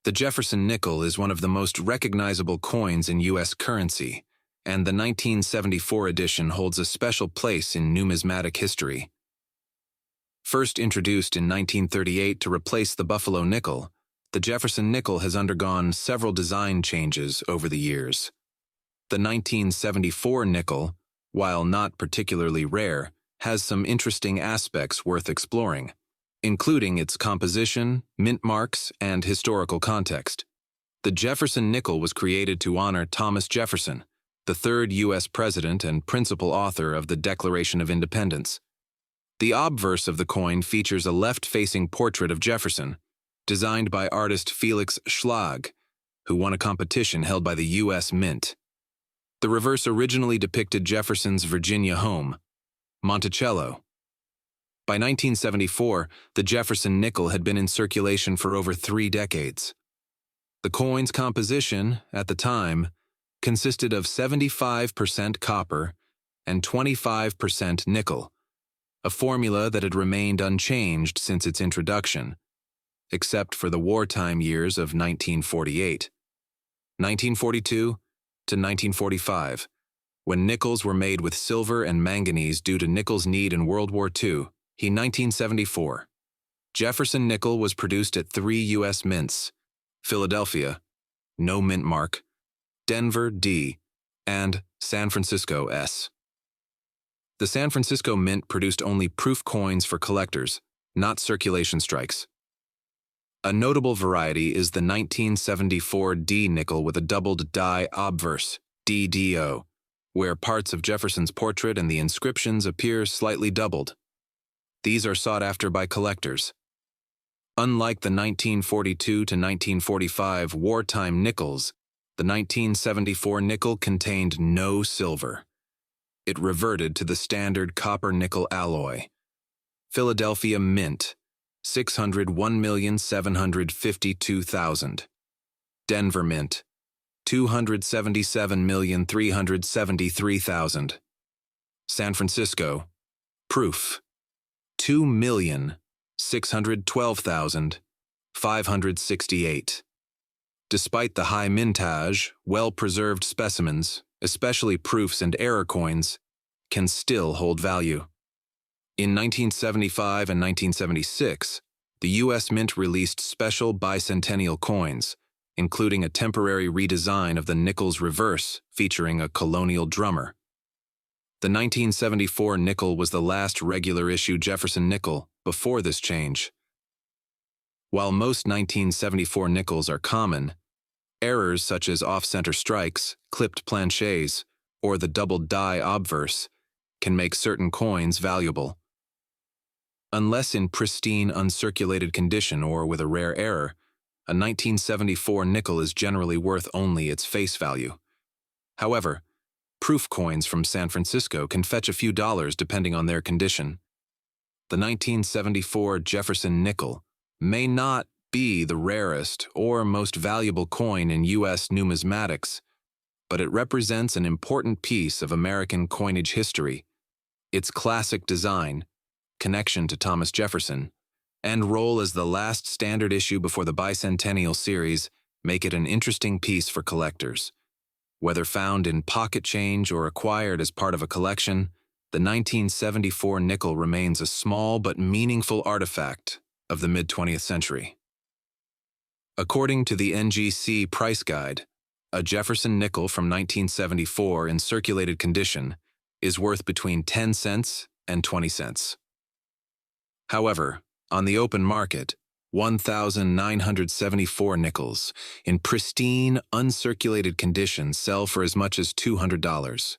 The Jefferson nickel is one of the most recognizable coins in U.S. currency, and the 1974 edition holds a special place in numismatic history. First introduced in 1938 to replace the Buffalo nickel, the Jefferson nickel has undergone several design changes over the years. The 1974 nickel, while not particularly rare, has some interesting aspects worth exploring, including its composition, mint marks, and historical context. The Jefferson nickel was created to honor Thomas Jefferson, the third U.S. president and principal author of the Declaration of Independence. The obverse of the coin features a left-facing portrait of Jefferson, designed by artist Felix Schlag, who won a competition held by the U.S. Mint. The reverse originally depicted Jefferson's Virginia home, Monticello. By 1974, the Jefferson nickel had been in circulation for over 3 decades. The coin's composition, at the time, consisted of 75% copper and 25% nickel, a formula that had remained unchanged since its introduction, except for the wartime years of 1948, 1942 to 1945, when nickels were made with silver and manganese due to nickel's need in World War II. 1974. Jefferson nickel was produced at 3 U.S. mints: Philadelphia, no mint mark, Denver, D, and San Francisco, S. The San Francisco Mint produced only proof coins for collectors, not circulation strikes. A notable variety is the 1974 D nickel with a doubled die obverse, DDO, where parts of Jefferson's portrait and the inscriptions appear slightly doubled. These are sought after by collectors. Unlike the 1942 to 1945 wartime nickels, the 1974 nickel contained no silver. It reverted to the standard copper-nickel alloy. Philadelphia Mint, 601,752,000. Denver Mint, 277,373,000. San Francisco, proof, 2,612,568. Despite the high mintage, well-preserved specimens, especially proofs and error coins, can still hold value. In 1975 and 1976, the U.S. Mint released special bicentennial coins, including a temporary redesign of the nickel's reverse featuring a colonial drummer. The 1974 nickel was the last regular-issue Jefferson nickel before this change. While most 1974 nickels are common, errors such as off-center strikes, clipped planchets, or the doubled die obverse can make certain coins valuable. Unless in pristine, uncirculated condition or with a rare error, a 1974 nickel is generally worth only its face value. However, proof coins from San Francisco can fetch a few dollars depending on their condition. The 1974 Jefferson nickel may not be the rarest or most valuable coin in U.S. numismatics, but it represents an important piece of American coinage history. Its classic design, connection to Thomas Jefferson, and role as the last standard issue before the bicentennial series make it an interesting piece for collectors. Whether found in pocket change or acquired as part of a collection, the 1974 nickel remains a small but meaningful artifact of the mid-20th century. According to the NGC price guide, a Jefferson nickel from 1974 in circulated condition is worth between 10 cents and 20 cents. However, on the open market, 1,974 nickels in pristine, uncirculated condition sell for as much as $200.